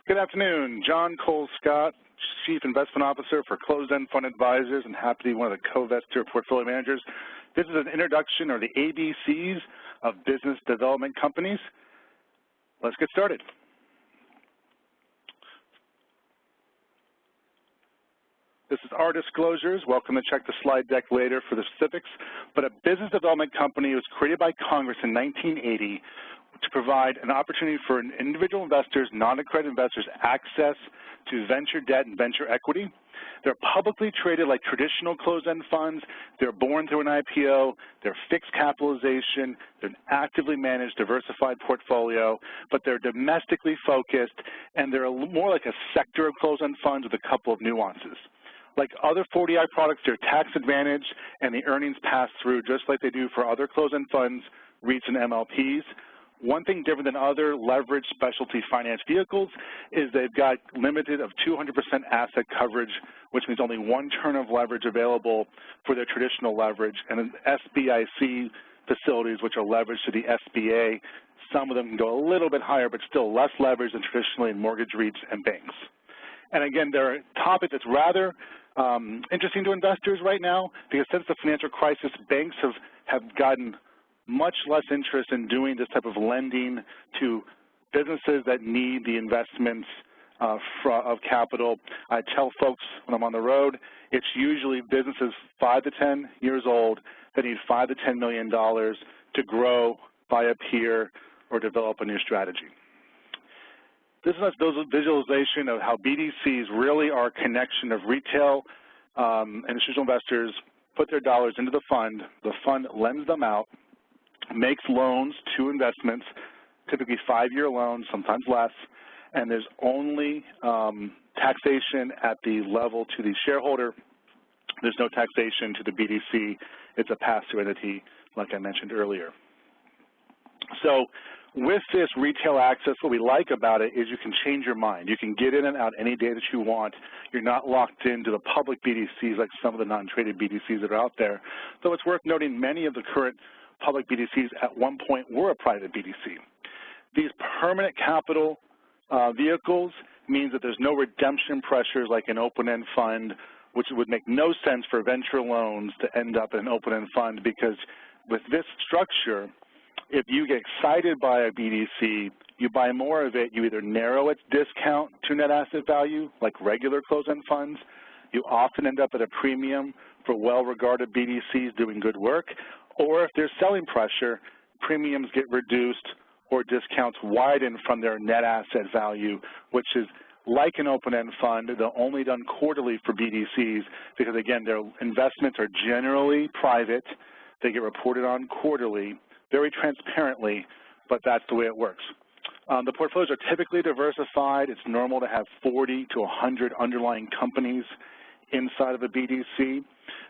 Good afternoon. John Cole-Scott, Chief Investment Officer for Closed-End Fund Advisors, and happy to be one of the co-investor portfolio managers. This is an introduction, or the ABCs, of business development companies. Let's get started. This is our disclosures. Welcome to check the slide deck later for the specifics. But a business development company was created by Congress in 1980 to provide an opportunity for individual investors, non-accredited investors, access to venture debt and venture equity. They're publicly traded like traditional closed-end funds. They're born through an IPO. They're fixed capitalization. They're an actively managed, diversified portfolio, but they're domestically focused, and they're more like a sector of closed-end funds with a couple of nuances. Like other 40I products, they're tax advantaged, and the earnings pass through just like they do for other closed-end funds, REITs, and MLPs. One thing different than other leveraged specialty finance vehicles is they've got limited of 200% asset coverage, which means only one turn of leverage available for their traditional leverage, and SBIC facilities, which are leveraged to the SBA. Some of them can go a little bit higher, but still less leverage than traditionally in mortgage REITs and banks. And again, they're a topic that's rather interesting to investors right now, because since the financial crisis, banks have gotten much less interest in doing this type of lending to businesses that need the investments of capital. I tell folks when I'm on the road, it's usually businesses 5 to 10 years old that need $5 to $10 million to grow, buy a peer, or develop a new strategy. This is a visualization of how BDCs really are a connection of retail and institutional investors put their dollars into the fund lends them out, makes loans to investments, typically 5-year loans, sometimes less, and there's only taxation at the level to the shareholder. There's no taxation to the BDC. It's a pass-through entity, like I mentioned earlier. So with this retail access, what we like about it is you can change your mind. You can get in and out any day that you want. You're not locked into the public BDCs like some of the non-traded BDCs that are out there. Though it's worth noting many of the current public BDCs at one point were a private BDC. These permanent capital vehicles means that there's no redemption pressures like an open-end fund, which would make no sense for venture loans to end up in an open-end fund, because with this structure, if you get excited by a BDC, you buy more of it, you either narrow its discount to net asset value, like regular closed-end funds. You often end up at a premium for well-regarded BDCs doing good work, or if there's selling pressure, premiums get reduced or discounts widen from their net asset value, which is like an open-end fund. They're only done quarterly for BDCs because, again, their investments are generally private. They get reported on quarterly, very transparently, but that's the way it works. The portfolios are typically diversified. It's normal to have 40 to 100 underlying companies inside of a BDC.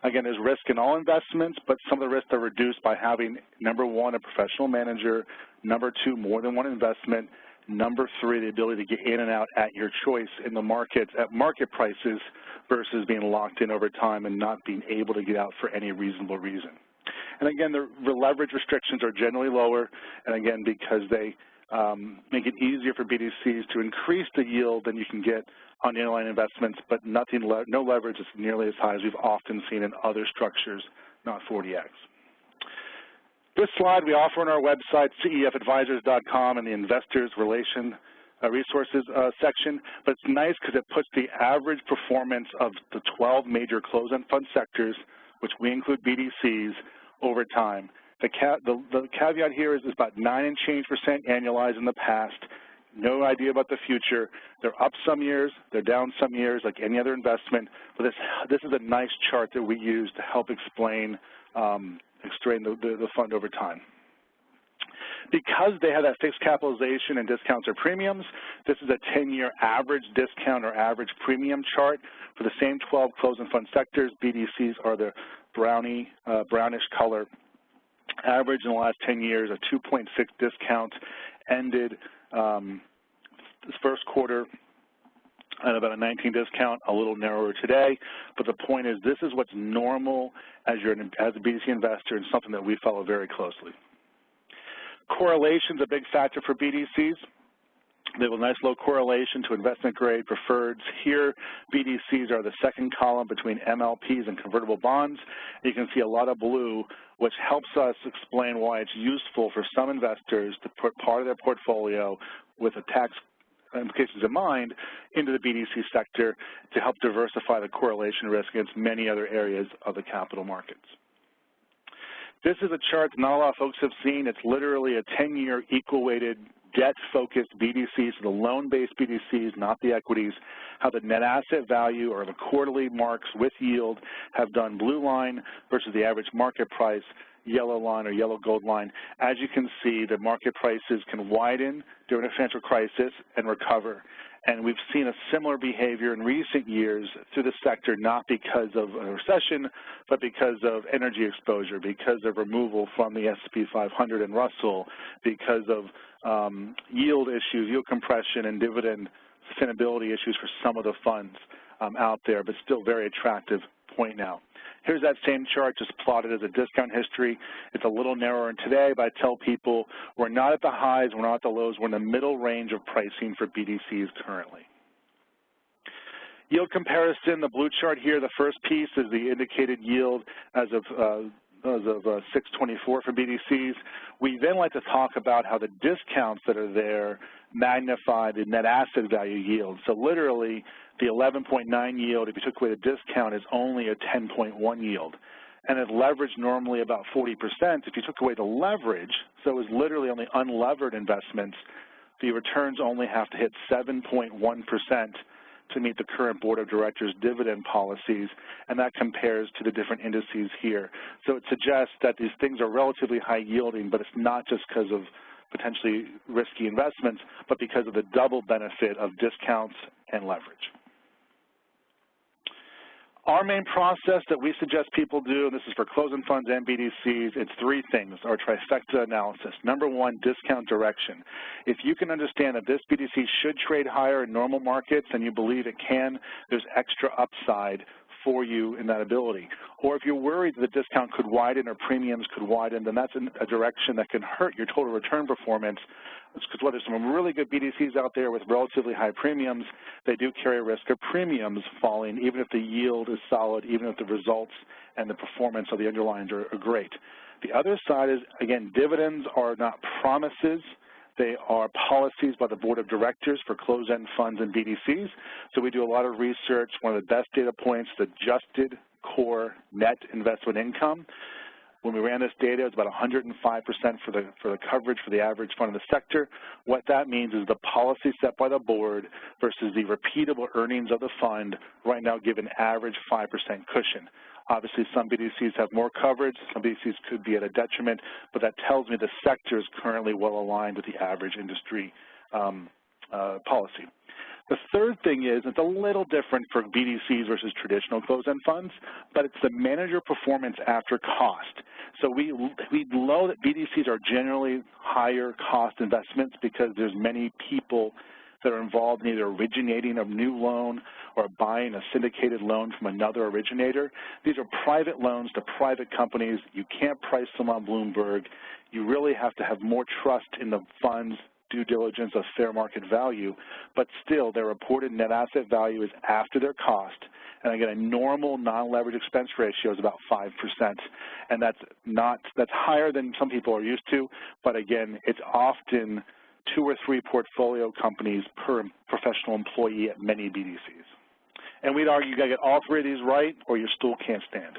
Again, there's risk in all investments, but some of the risks are reduced by having, number one, a professional manager, number two, more than one investment, number three, the ability to get in and out at your choice in the markets at market prices versus being locked in over time and not being able to get out for any reasonable reason. And again, the leverage restrictions are generally lower, and again, because they make it easier for BDCs to increase the yield than you can get on the underlying investments, but no leverage is nearly as high as we've often seen in other structures, not 40X. This slide we offer on our website, cefadvisors.com, in the Investors Relation Resources section, but it's nice because it puts the average performance of the 12 major closed-end fund sectors, which we include BDCs, over time. The caveat here is it's about 9% and change annualized in the past. No idea about the future. They're up some years, they're down some years, like any other investment. But this is a nice chart that we use to help explain the fund over time. Because they have that fixed capitalization and discounts or premiums, this is a 10-year average discount or average premium chart for the same 12 closed-end fund sectors. BDCs are the brownish color. Average in the last 10 years, a 2.6 discount, ended this first quarter at about a 19 discount, a little narrower today. But the point is, this is what's normal as a BDC investor and something that we follow very closely. Correlation is a big factor for BDCs. They have a nice low correlation to investment-grade preferreds. Here, BDCs are the second column between MLPs and convertible bonds. You can see a lot of blue, which helps us explain why it's useful for some investors to put part of their portfolio with a tax implications in mind into the BDC sector to help diversify the correlation risk against many other areas of the capital markets. This is a chart not a lot of folks have seen. It's literally a 10-year equal-weighted debt-focused BDCs, so the loan-based BDCs, not the equities, how the net asset value or the quarterly marks with yield have done blue line versus the average market price, yellow line or yellow gold line. As you can see, the market prices can widen during a financial crisis and recover. And we've seen a similar behavior in recent years through the sector, not because of a recession, but because of energy exposure, because of removal from the S&P 500 and Russell, because of yield issues, yield compression, and dividend sustainability issues for some of the funds out there, but still very attractive point now. Here's that same chart just plotted as a discount history. It's a little narrower today, but I tell people we're not at the highs, we're not at the lows, we're in the middle range of pricing for BDCs currently. Yield comparison, the blue chart here, the first piece is the indicated yield as of 6/24 for BDCs. We then like to talk about how the discounts that are there magnify the net asset value yield. So literally, the 11.9 yield, if you took away the discount, is only a 10.1 yield. And at leverage normally about 40%, if you took away the leverage, so it was literally only unlevered investments, the returns only have to hit 7.1% to meet the current board of directors dividend policies, and that compares to the different indices here. So it suggests that these things are relatively high yielding, but it's not just because of potentially risky investments, but because of the double benefit of discounts and leverage. Our main process that we suggest people do, and this is for closed-end funds and BDCs, it's three things, our trifecta analysis. Number one, discount direction. If you can understand that this BDC should trade higher in normal markets and you believe it can, there's extra upside for you in that ability. Or if you're worried that the discount could widen or premiums could widen, then that's a direction that can hurt your total return performance. Because while there's some really good BDCs out there with relatively high premiums, they do carry a risk of premiums falling, even if the yield is solid, even if the results and the performance of the underlyings are great. The other side is, again, dividends are not promises. They are policies by the board of directors for closed-end funds and BDCs. So we do a lot of research. One of the best data points, the adjusted core net investment income. When we ran this data, it was about 105% for the coverage for the average fund in the sector. What that means is the policy set by the board versus the repeatable earnings of the fund right now give an average 5% cushion. Obviously, some BDCs have more coverage. Some BDCs could be at a detriment, but that tells me the sector is currently well aligned with the average industry policy. The third thing is, it's a little different for BDCs versus traditional closed-end funds, but it's the manager performance after cost. So we know that BDCs are generally higher cost investments because there's many people that are involved in either originating a new loan or buying a syndicated loan from another originator. These are private loans to private companies. You can't price them on Bloomberg. You really have to have more trust in the fund's due diligence of fair market value, but still their reported net asset value is after their cost. And again, a normal non-leverage expense ratio is about 5%, and that's higher than some people are used to, but again, it's often 2 or 3 portfolio companies per professional employee at many BDCs. And we'd argue you gotta get all 3 of these right or your stool can't stand.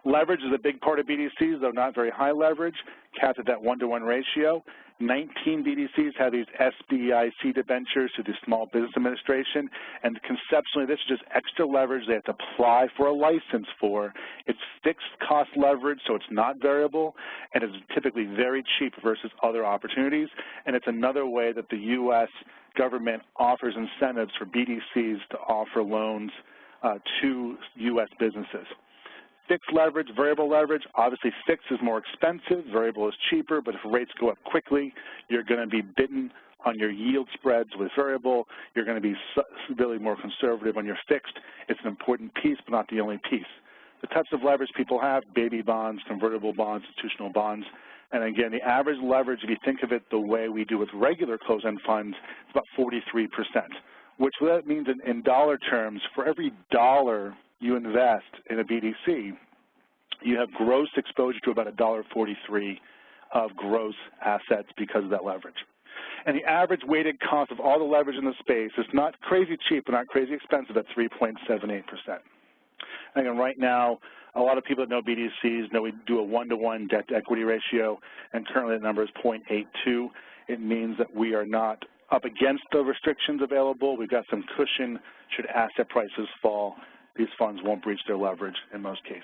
Leverage is a big part of BDCs, though not very high leverage, capped at that 1-to-1 ratio. 19 BDCs have these SBIC debentures to the Small Business Administration, and conceptually this is just extra leverage they have to apply for a license for. It's fixed cost leverage, so it's not variable, and it's typically very cheap versus other opportunities, and it's another way that the U.S. government offers incentives for BDCs to offer loans to U.S. businesses. Fixed leverage, variable leverage, obviously fixed is more expensive, variable is cheaper, but if rates go up quickly, you're going to be bitten on your yield spreads with variable. You're going to be really more conservative on your fixed. It's an important piece, but not the only piece. The types of leverage people have, baby bonds, convertible bonds, institutional bonds, And again, the average leverage, if you think of it the way we do with regular closed-end funds, it's about 43%, which that means in dollar terms, for every dollar you invest in a BDC, you have gross exposure to about $1.43 of gross assets because of that leverage. And the average weighted cost of all the leverage in the space is not crazy cheap but not crazy expensive at 3.78%. Again, right now, a lot of people that know BDCs know we do a 1-to-1 debt-to-equity ratio, and currently the number is 0.82. It means that we are not up against the restrictions available. We've got some cushion should asset prices fall. These funds won't breach their leverage in most cases.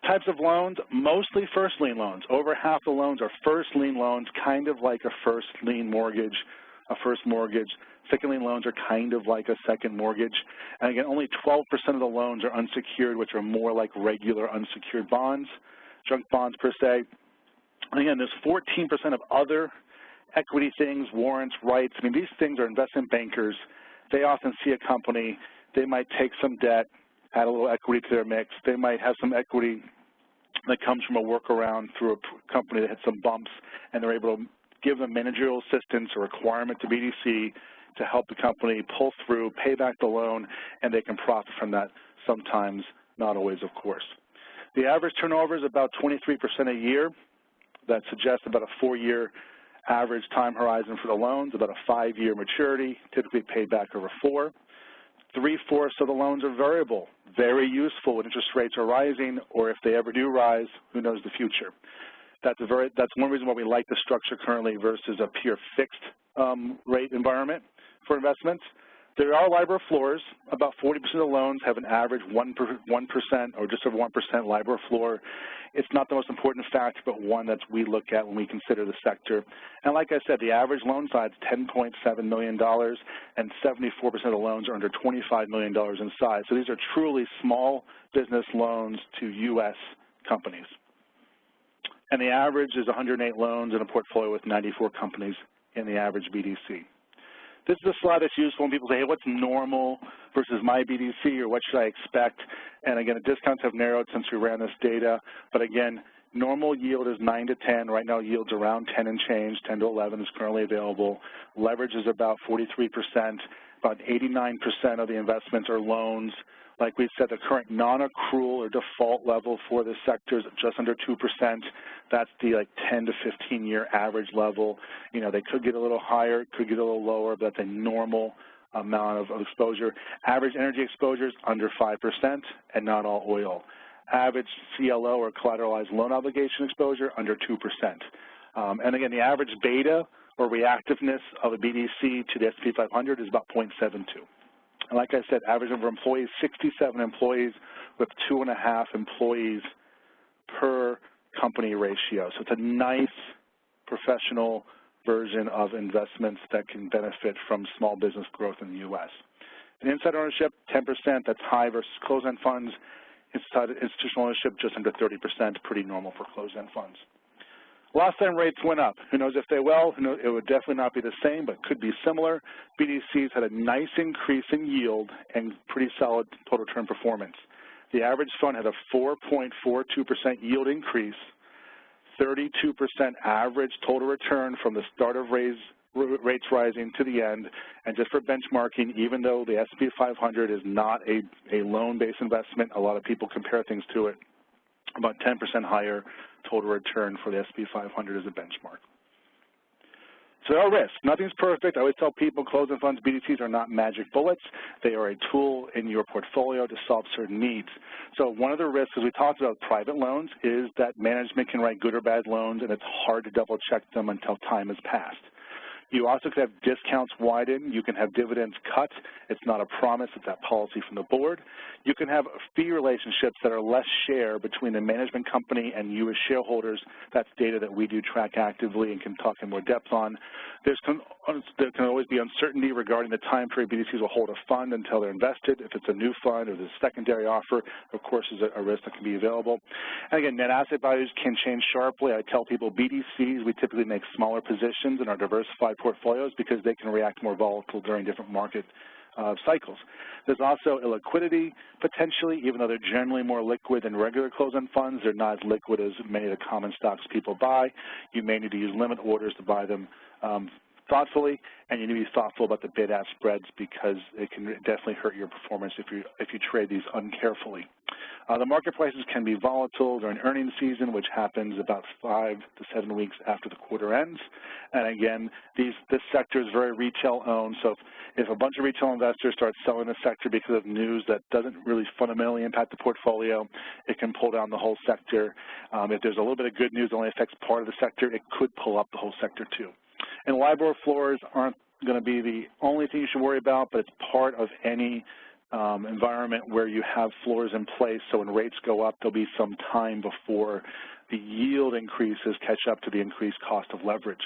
Types of loans, mostly first lien loans. Over half the loans are first lien loans, kind of like a first lien mortgage, a first mortgage. Second lien loans are kind of like a second mortgage. And again, only 12% of the loans are unsecured, which are more like regular unsecured bonds, junk bonds per se. And again, there's 14% of other equity things, warrants, rights. I mean, these things are investment bankers. They often see a company. They might take some debt, add a little equity to their mix. They might have some equity that comes from a workaround through a company that had some bumps, and they're able to give them managerial assistance or requirement to BDC to help the company pull through, pay back the loan, and they can profit from that sometimes, not always, of course. The average turnover is about 23% a year. That suggests about a 4-year average time horizon for the loans, about a 5-year maturity, typically paid back over 4. 3/4 of the loans are variable, very useful when interest rates are rising, or if they ever do rise, who knows the future. That's one reason why we like the structure currently versus a pure fixed rate environment for investments. There are LIBOR floors. About 40% of the loans have an average 1% or just over 1% LIBOR floor. It's not the most important factor, but one that we look at when we consider the sector. And like I said, the average loan size is $10.7 million, and 74% of the loans are under $25 million in size. So these are truly small business loans to U.S. companies. And the average is 108 loans in a portfolio with 94 companies in the average BDC. This is a slide that's useful when people say, hey, what's normal versus my BDC, or what should I expect? And again, the discounts have narrowed since we ran this data. But again, normal yield is 9 to 10. Right now, yield's around 10 and change. 10 to 11 is currently available. Leverage is about 43%. About 89% of the investments are loans. Like we said, the current non-accrual or default level for this sector is just under 2%. That's the 10 to 15-year average level. You know, they could get a little higher, could get a little lower, but that's a normal amount of exposure. Average energy exposure is under 5% and not all oil. Average CLO or collateralized loan obligation exposure under 2%. And again, the average beta or reactiveness of a BDC to the S&P 500 is about 0.72. And like I said, average number of employees, 67 employees with 2.5 employees per company ratio. So it's a nice professional version of investments that can benefit from small business growth in the U.S. And inside ownership, 10%, that's high versus closed-end funds. Institutional ownership, just under 30%, pretty normal for closed-end funds. Last time rates went up. Who knows if they will? It would definitely not be the same, but could be similar. BDCs had a nice increase in yield and pretty solid total return performance. The average fund had a 4.42% yield increase, 32% average total return from the start of rates rising to the end. And just for benchmarking, even though the S&P 500 is not a loan-based investment, a lot of people compare things to it, about 10% higher total return for the S&P 500 as a benchmark. So there are risks. Nothing's perfect. I always tell people closed-end funds, BDCs are not magic bullets. They are a tool in your portfolio to solve certain needs. So one of the risks, as we talked about private loans, is that management can write good or bad loans, and it's hard to double-check them until time has passed. You also could have discounts widen. You can have dividends cut. It's not a promise. It's that policy from the board. You can have fee relationships that are less share between the management company and you as shareholders. That's data that we do track actively and can talk in more depth on. There can always be uncertainty regarding the time period BDCs will hold a fund until they're invested. If it's a new fund or the secondary offer, of course, is a risk that can be available. And again, net asset values can change sharply. I tell people BDCs, we typically make smaller positions in our diversified portfolios because they can react more volatile during different market cycles. There's also illiquidity, potentially, even though they're generally more liquid than regular closed-end funds. They're not as liquid as many of the common stocks people buy. You may need to use limit orders to buy them thoughtfully, and you need to be thoughtful about the bid-ask spreads because it can definitely hurt your performance if you trade these uncarefully. The market prices can be volatile during earnings season, which happens about 5 to 7 weeks after the quarter ends. And again, this sector is very retail-owned, so if a bunch of retail investors start selling the sector because of news that doesn't really fundamentally impact the portfolio, it can pull down the whole sector. If there's a little bit of good news that only affects part of the sector, it could pull up the whole sector too. And LIBOR floors aren't going to be the only thing you should worry about, but it's part of any environment where you have floors in place, so when rates go up, there'll be some time before the yield increases catch up to the increased cost of leverage.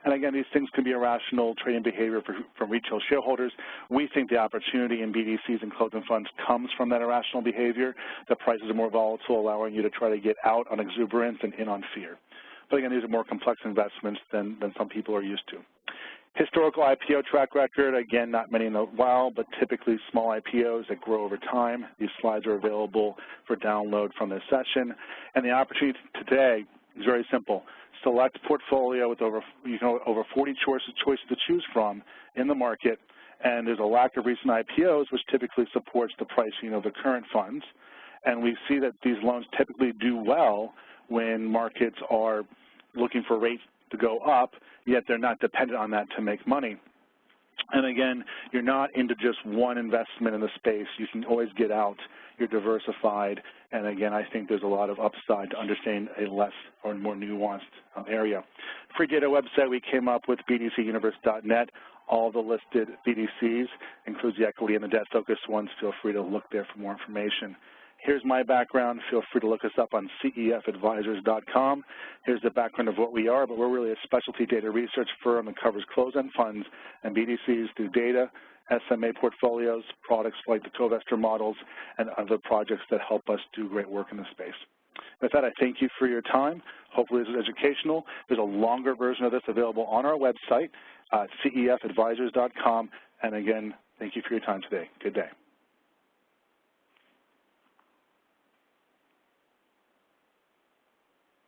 And again, these things can be irrational trading behavior from retail shareholders. We think the opportunity in BDCs and closed-end funds comes from that irrational behavior. The prices are more volatile, allowing you to try to get out on exuberance and in on fear. But again, these are more complex investments than some people are used to. Historical IPO track record, again, not many in a while, but typically small IPOs that grow over time. These slides are available for download from this session. And the opportunity today is very simple. Select portfolio with over 40 choices to choose from in the market, and there's a lack of recent IPOs, which typically supports the pricing of the current funds. And we see that these loans typically do well when markets are looking for rates to go up, yet they're not dependent on that to make money. And again, you're not into just one investment in the space. You can always get out. You're diversified. And again, I think there's a lot of upside to understand a less or more nuanced area. Free data website we came up with, bdcuniverse.net. All the listed BDCs, includes the equity and the debt-focused ones. Feel free to look there for more information. Here's my background. Feel free to look us up on CEFadvisors.com. Here's the background of what we are, but we're really a specialty data research firm that covers closed-end funds and BDCs through data, SMA portfolios, products like the co-investor models, and other projects that help us do great work in the space. With that, I thank you for your time. Hopefully this is educational. There's a longer version of this available on our website, CEFadvisors.com. And again, thank you for your time today. Good day.